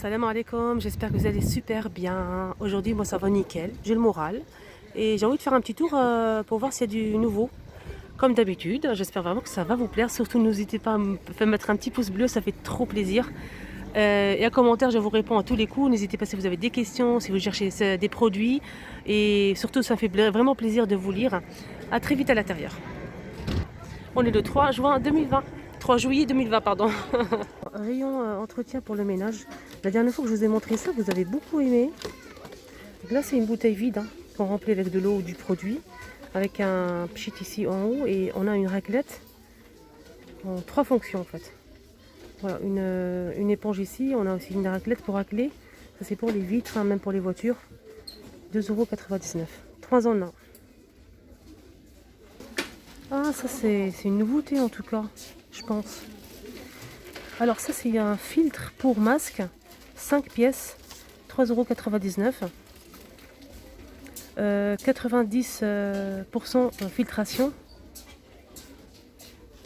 Salam alaikum, j'espère que vous allez super bien. Aujourd'hui, moi ça va nickel, j'ai le moral. Et j'ai envie de faire un petit tour pour voir s'il y a du nouveau. Comme d'habitude, j'espère vraiment que ça va vous plaire. Surtout n'hésitez pas à me faire mettre un petit pouce bleu, ça fait trop plaisir. Et un commentaire, je vous réponds à tous les coups. N'hésitez pas si vous avez des questions, si vous cherchez des produits. Et surtout, ça fait vraiment plaisir de vous lire. À très vite à l'intérieur. On est le 3 juin 2020. 3 juillet 2020, pardon. Rayon entretien pour le ménage. La dernière fois que je vous ai montré ça, vous avez beaucoup aimé. Donc là, c'est une bouteille vide qu'on remplit avec de l'eau ou du produit. Avec un pchit ici en haut. Et on a une raclette en 3 fonctions en fait. Voilà, une éponge ici. On a aussi une raclette pour racler. Ça, c'est pour les vitres, même pour les voitures. 2,99 €. 3 en 1. Ah, ça, c'est une nouveauté en tout cas, je pense. Alors ça, c'est un filtre pour masque, 5 pièces, 3,99 €. 90% filtration.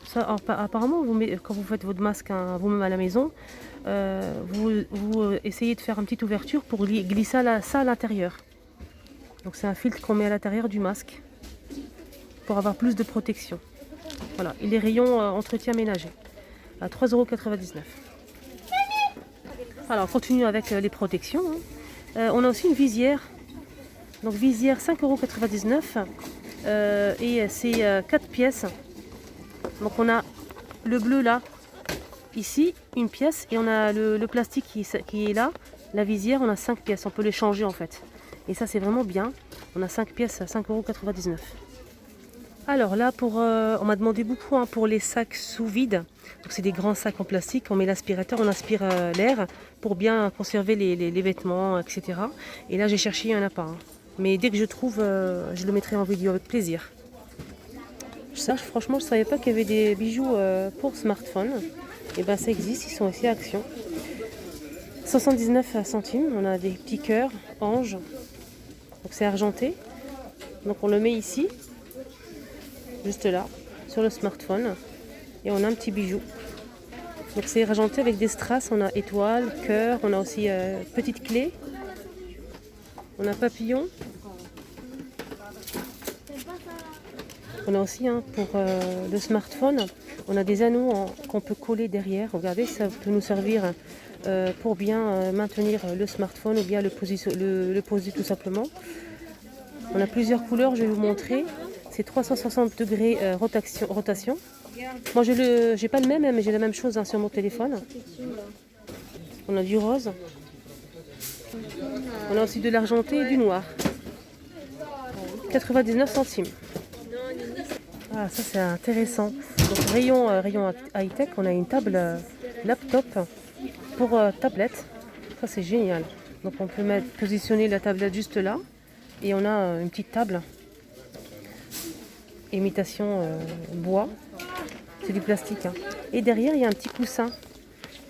Ça, apparemment, quand vous faites votre masque vous-même à la maison, vous essayez de faire une petite ouverture pour glisser ça à l'intérieur. Donc c'est un filtre qu'on met à l'intérieur du masque pour avoir plus de protection. Voilà, et les rayons entretien ménager à 3,99 €. Alors, on continue avec les protections. On a aussi une visière. Donc, visière 5,99 €. Et c'est 4 pièces. Donc, on a le bleu là, ici, une pièce. Et on a le plastique qui est là. La visière, on a 5 pièces. On peut les changer en fait. Et ça, c'est vraiment bien. On a 5 pièces à 5,99 €. Alors là, on m'a demandé beaucoup pour les sacs sous vide. Donc c'est des grands sacs en plastique, on met l'aspirateur, on aspire l'air pour bien conserver les vêtements, etc. Et là j'ai cherché, il n'y en a pas. Mais dès que je trouve, je le mettrai en vidéo avec plaisir. Ça, franchement, je ne savais pas qu'il y avait des bijoux pour smartphone. Et bien ça existe, ils sont aussi à Action. 79 centimes, on a des petits cœurs, anges. Donc c'est argenté. Donc on le met ici. Juste là, sur le smartphone. Et on a un petit bijou. Donc c'est argenté avec des strass. On a étoile, cœur. On a aussi petite clé. On a papillon. On a aussi pour le smartphone. On a des anneaux qu'on peut coller derrière. Regardez, ça peut nous servir pour bien maintenir le smartphone ou bien le poser tout simplement. On a plusieurs couleurs, je vais vous montrer. C'est 360 degrés rotation. Moi, je n'ai pas le même, mais j'ai la même chose sur mon téléphone. On a du rose. On a aussi de l'argenté et du noir. 99 centimes. Ah, ça c'est intéressant. Donc, rayon high-tech, on a une table laptop pour tablette. Ça, c'est génial. Donc, on peut positionner la tablette juste là. Et on a une petite table. Imitation bois. C'est du plastique. Et derrière, il y a un petit coussin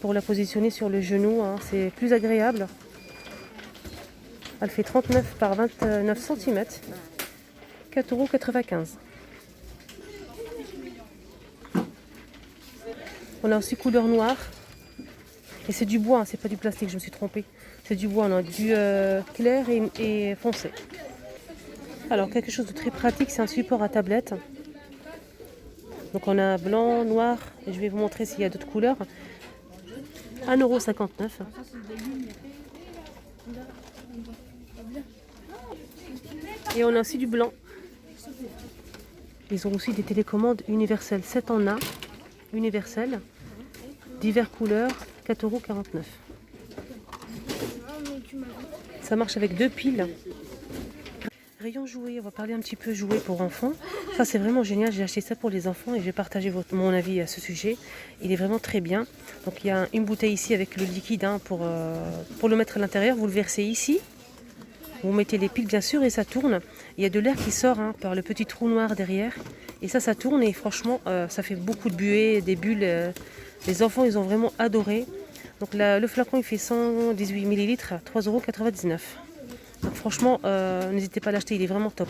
pour la positionner sur le genou. C'est plus agréable. Elle fait 39 par 29 cm. 4,95 €. On a aussi couleur noire. Et c'est du bois, c'est pas du plastique, je me suis trompée. C'est du bois, on a du clair et foncé. Alors, quelque chose de très pratique, c'est un support à tablette. Donc, on a blanc, noir, et je vais vous montrer s'il y a d'autres couleurs. 1,59 €. Et on a aussi du blanc. Ils ont aussi des télécommandes universelles 7 en 1, universelles, diverses couleurs, 4,49 €. Ça marche avec 2 piles. Rayon jouets, on va parler un petit peu jouets pour enfants. Ça c'est vraiment génial, j'ai acheté ça pour les enfants et je vais partager mon avis à ce sujet. Il est vraiment très bien. Donc il y a une bouteille ici avec le liquide pour le mettre à l'intérieur. Vous le versez ici. Vous mettez les piles bien sûr et ça tourne. Il y a de l'air qui sort par le petit trou noir derrière. Et ça tourne et franchement ça fait beaucoup de buées, des bulles. Les enfants ils ont vraiment adoré. Donc le flacon il fait 118 ml, 3,99 €. Donc franchement, n'hésitez pas à l'acheter, il est vraiment top.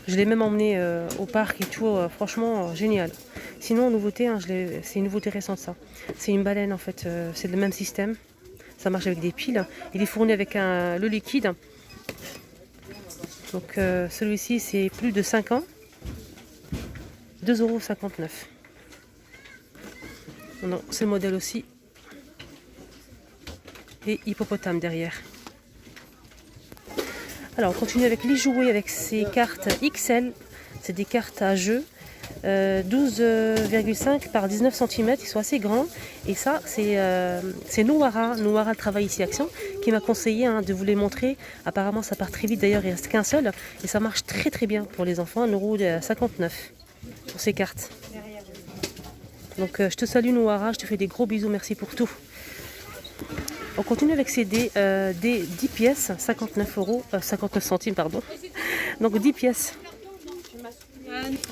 Je l'ai même emmené au parc et tout, franchement génial. Sinon, nouveauté, hein, c'est une nouveauté récente ça. C'est une baleine en fait, c'est le même système. Ça marche avec des piles. Il est fourni avec le liquide. Donc celui-ci c'est plus de 5 ans. 2,59 €. C'est le modèle aussi. Et hippopotame derrière. Alors on continue avec les jouets avec ces cartes XL. C'est des cartes à jeu. 12,5 par 19 cm, ils sont assez grands. Et ça, c'est Noara Travail Ici Action, qui m'a conseillé de vous les montrer. Apparemment, ça part très vite. D'ailleurs, il reste qu'un seul. Et ça marche très très bien pour les enfants. 1,59 € pour ces cartes. Donc, je te salue Noara, je te fais des gros bisous. Merci pour tout. On continue avec ces dés 10 pièces, 59 centimes, pardon. Donc 10 pièces.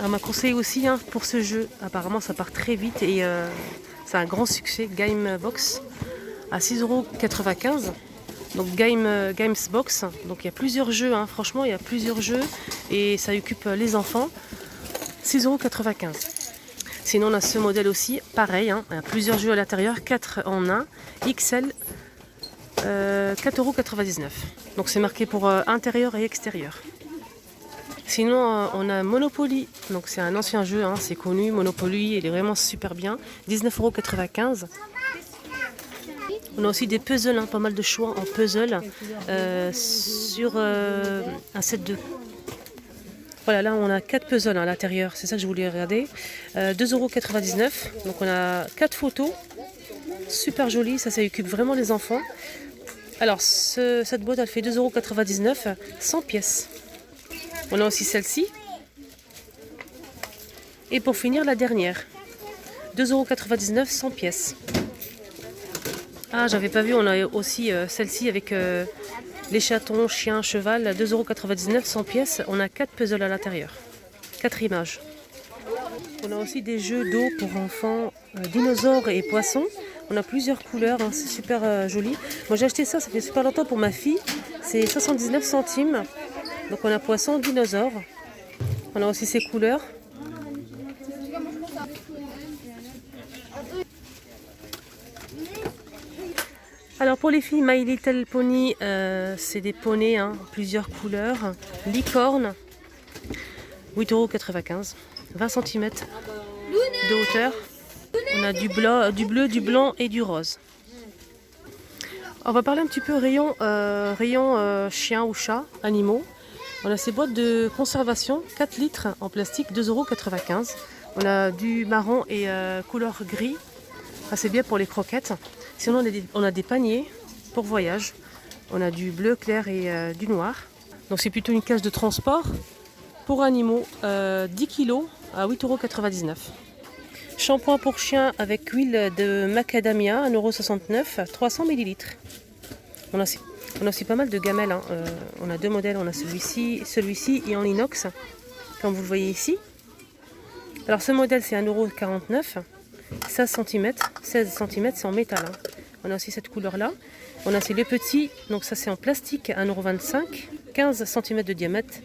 On m'a conseillé aussi pour ce jeu. Apparemment, ça part très vite et c'est un grand succès. Game Box à 6,95 €. Donc Games Box. Donc il y a plusieurs jeux. Franchement, il y a plusieurs jeux et ça occupe les enfants. 6,95 €. Sinon, on a ce modèle aussi, pareil. Il y a plusieurs jeux à l'intérieur, 4 en 1, XL. 4,99 €. Donc c'est marqué pour intérieur et extérieur. Sinon on a Monopoly. Donc c'est un ancien jeu, c'est connu. Monopoly, il est vraiment super bien. 19,95 €. On a aussi des puzzles, pas mal de choix en puzzle sur un set de... Voilà, là on a 4 puzzles à l'intérieur, c'est ça que je voulais regarder. 2,99 €. Donc on a 4 photos. Super joli, ça occupe vraiment les enfants. Alors, cette boîte, elle fait 2,99 €, 100 pièces. On a aussi celle-ci. Et pour finir, la dernière. 2,99 €, 100 pièces. Ah, j'avais pas vu, on a aussi celle-ci avec les chatons, chiens, cheval. 2,99 €, 100 pièces. On a 4 puzzles à l'intérieur. 4 images. On a aussi des jeux d'eau pour enfants, dinosaures et poissons. On a plusieurs couleurs, c'est super joli. Moi j'ai acheté ça fait super longtemps pour ma fille. C'est 79 centimes. Donc on a poisson, dinosaure. On a aussi ces couleurs. Alors pour les filles, My Little Pony, c'est des poneys, plusieurs couleurs. Licorne, 8,95 €, 20 cm de hauteur. On a du bleu, du blanc et du rose. On va parler un petit peu rayon chien ou chat, animaux. On a ces boîtes de conservation, 4 litres en plastique, 2,95 €. On a du marron et couleur gris. C'est bien pour les croquettes. Sinon, on a des paniers pour voyage. On a du bleu clair et du noir. Donc c'est plutôt une cage de transport pour animaux, 10 kg à 8,99 €. Shampoing pour chien avec huile de macadamia, 1,69 €, 300 ml. On a aussi pas mal de gamelles. On a 2 modèles, on a celui-ci et en inox, comme vous le voyez ici. Alors ce modèle c'est 1,49 €, 16 cm, c'est en métal. On a aussi cette couleur là. On a aussi les petits, donc ça c'est en plastique, 1,25 €, 15 cm de diamètre.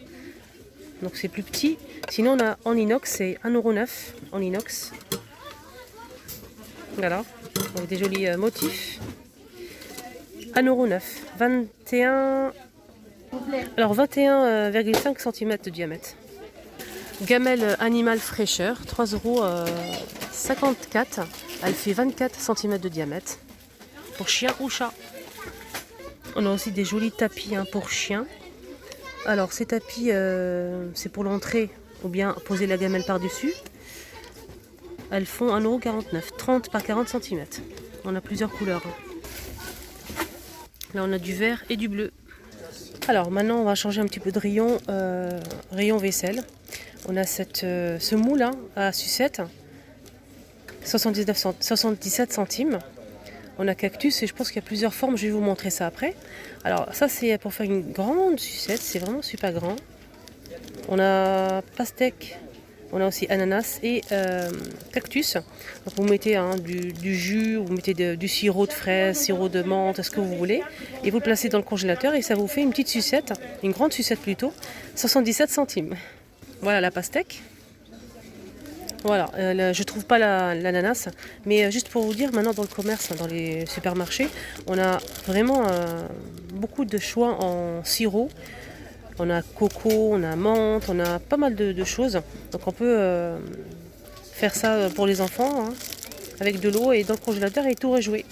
Donc c'est plus petit. Sinon on a en inox, c'est 1,09 € en inox. Voilà, avec des jolis motifs. 1,09 €, 21,5 cm de diamètre. Gamelle animale fraîcheur, 3,54 €. Elle fait 24 cm de diamètre. Pour chien ou chat. On a aussi des jolis tapis pour chiens. Alors ces tapis, c'est pour l'entrée ou bien poser la gamelle par-dessus. Elles font 1,49 €, 30 par 40 cm. On a plusieurs couleurs. Là on a du vert et du bleu. Alors maintenant on va changer un petit peu de rayon, rayon vaisselle. On a ce moule à sucette, 77 centimes. On a cactus et je pense qu'il y a plusieurs formes, je vais vous montrer ça après. Alors ça c'est pour faire une grande sucette, c'est vraiment super grand. On a pastèque, on a aussi ananas et cactus. Donc vous mettez du jus, vous mettez du sirop de fraise, sirop de menthe, ce que vous voulez. Et vous le placez dans le congélateur et ça vous fait une petite sucette, une grande sucette plutôt, 77 centimes. Voilà la pastèque. Voilà, je trouve pas l'ananas, mais juste pour vous dire, maintenant dans le commerce, dans les supermarchés, on a vraiment beaucoup de choix en sirop. On a coco, on a menthe, on a pas mal de choses. Donc on peut faire ça pour les enfants, hein, avec de l'eau et dans le congélateur et tout rejouer.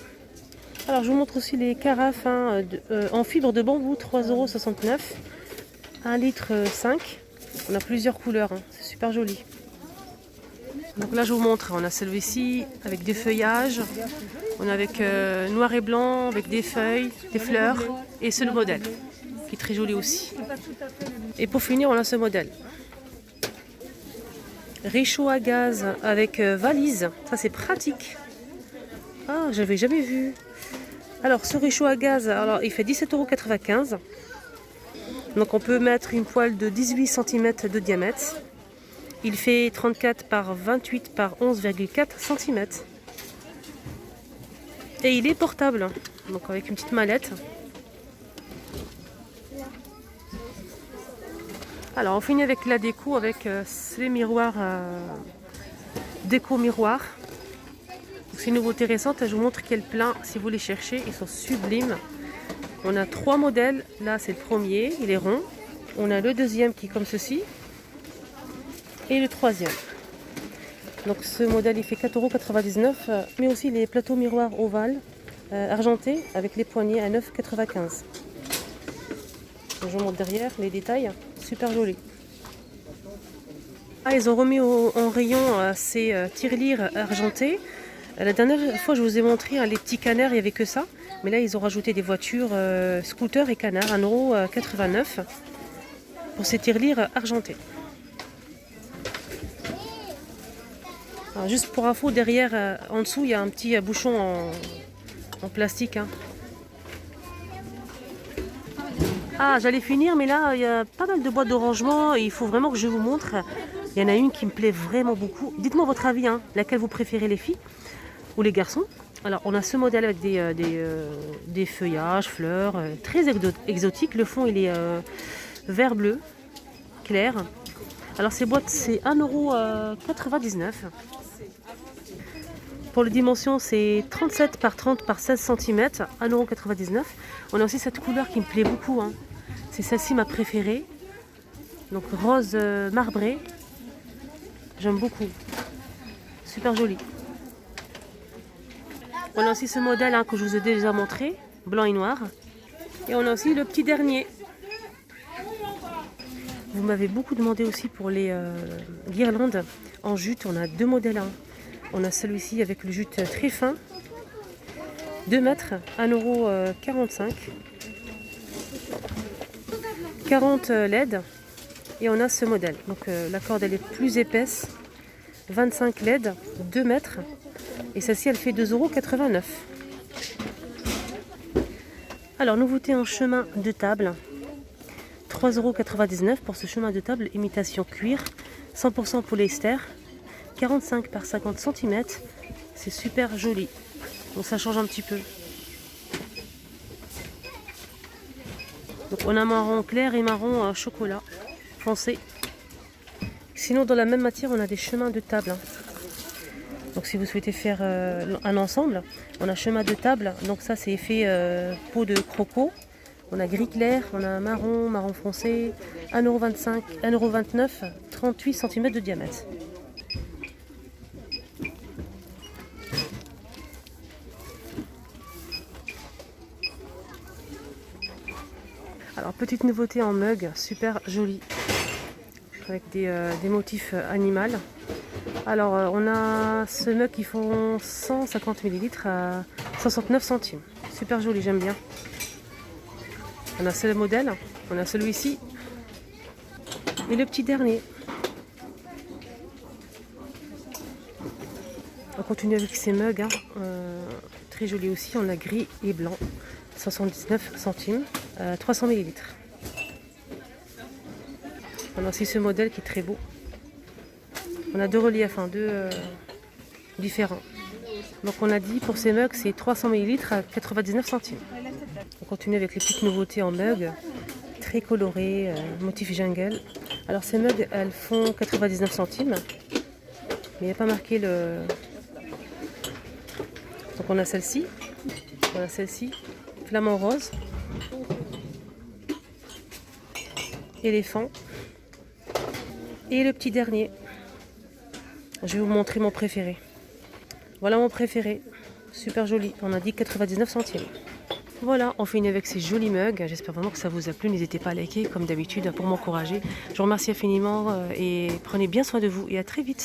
Alors je vous montre aussi les carafes en fibre de bambou, 3,69 €, 1,5 litre. On a plusieurs couleurs, hein, c'est super joli. Donc là je vous montre, on a celui-ci avec des feuillages, on a avec noir et blanc, avec des feuilles, des fleurs, et c'est le modèle, qui est très joli aussi. Et pour finir on a ce modèle. Réchaud à gaz avec valise, ça c'est pratique. Ah, j'avais jamais vu. Alors ce réchaud à gaz, alors il fait 17,95 €. Donc on peut mettre une poêle de 18 cm de diamètre. Il fait 34 par 28 par 11,4 cm. Et il est portable, donc avec une petite mallette. Alors on finit avec la déco, avec ces miroirs déco miroir. C'est une nouveauté récente, je vous montre quel plein si vous les cherchez, ils sont sublimes. On a 3 modèles, là c'est le premier, il est rond. On a le deuxième qui est comme ceci. Et le troisième. Donc ce modèle il fait 4,99 €, mais aussi les plateaux miroirs ovales argentés avec les poignées à 9,95 €. Je vous montre derrière les détails, super joli. Ah, ils ont remis en rayon ces tirelires argentés. La dernière fois je vous ai montré les petits canards, il n'y avait que ça. Mais là ils ont rajouté des voitures, scooters et canards, 1,89 € pour ces tirelires argentés. Alors, juste pour info, derrière, en dessous, il y a un petit bouchon en plastique. Hein. Ah, j'allais finir, mais là, il y a pas mal de boîtes de rangement. Et il faut vraiment que je vous montre. Il y en a une qui me plaît vraiment beaucoup. Dites-moi votre avis, hein, laquelle vous préférez, les filles ou les garçons. Alors, on a ce modèle avec des feuillages, fleurs, très exotiques. Le fond, il est vert-bleu, clair. Alors, ces boîtes, c'est 1,99 €. Pour les dimensions, c'est 37 par 30 par 16 cm, 1,99 €. On a aussi cette couleur qui me plaît beaucoup. Hein. C'est celle-ci ma préférée. Donc rose marbré. J'aime beaucoup. Super joli. On a aussi ce modèle que je vous ai déjà montré, blanc et noir. Et on a aussi le petit dernier. Vous m'avez beaucoup demandé aussi pour les guirlandes en jute. On a 2 modèles. Hein. On a celui-ci avec le jute très fin, 2 mètres, 1,45 €, 40 LED. Et on a ce modèle. Donc la corde elle est plus épaisse, 25 LED, 2 mètres. Et celle-ci elle fait 2,89 €. Alors nouveauté en chemin de table, 3,99 € pour ce chemin de table, imitation cuir, 100% polyester. 45 par 50 cm, c'est super joli. Bon, ça change un petit peu. Donc on a marron clair et marron chocolat foncé. Sinon dans la même matière on a des chemins de table. Hein. Donc si vous souhaitez faire un ensemble, on a chemin de table. Donc ça c'est effet peau de croco. On a gris clair, on a marron, marron foncé, 1,25 €, 1,29 €, 38 cm de diamètre. Alors petite nouveauté en mug, super joli, avec des motifs animaux. Alors on a ce mug qui font 150 ml à 69 centimes. Super joli, j'aime bien. On a ce modèle, on a celui-ci et le petit dernier. On continue avec ces mugs, hein. Très joli aussi, on a gris et blanc, 79 centimes, 300 ml. On a aussi ce modèle qui est très beau. On a 2 reliefs, deux différents. Donc on a dit pour ces mugs c'est 300 ml à 99 centimes. On continue avec les petites nouveautés en mugs, très colorés, motif jungle. Alors ces mugs elles font 99 centimes. Mais il n'y a pas marqué le... Donc on a celle-ci. On a celle-ci. Flamant rose. Éléphant. Et le petit dernier. Je vais vous montrer mon préféré. Voilà mon préféré. Super joli. On a dit 99 centimes. Voilà, on finit avec ces jolis mugs. J'espère vraiment que ça vous a plu. N'hésitez pas à liker comme d'habitude pour m'encourager. Je vous remercie infiniment et prenez bien soin de vous et à très vite.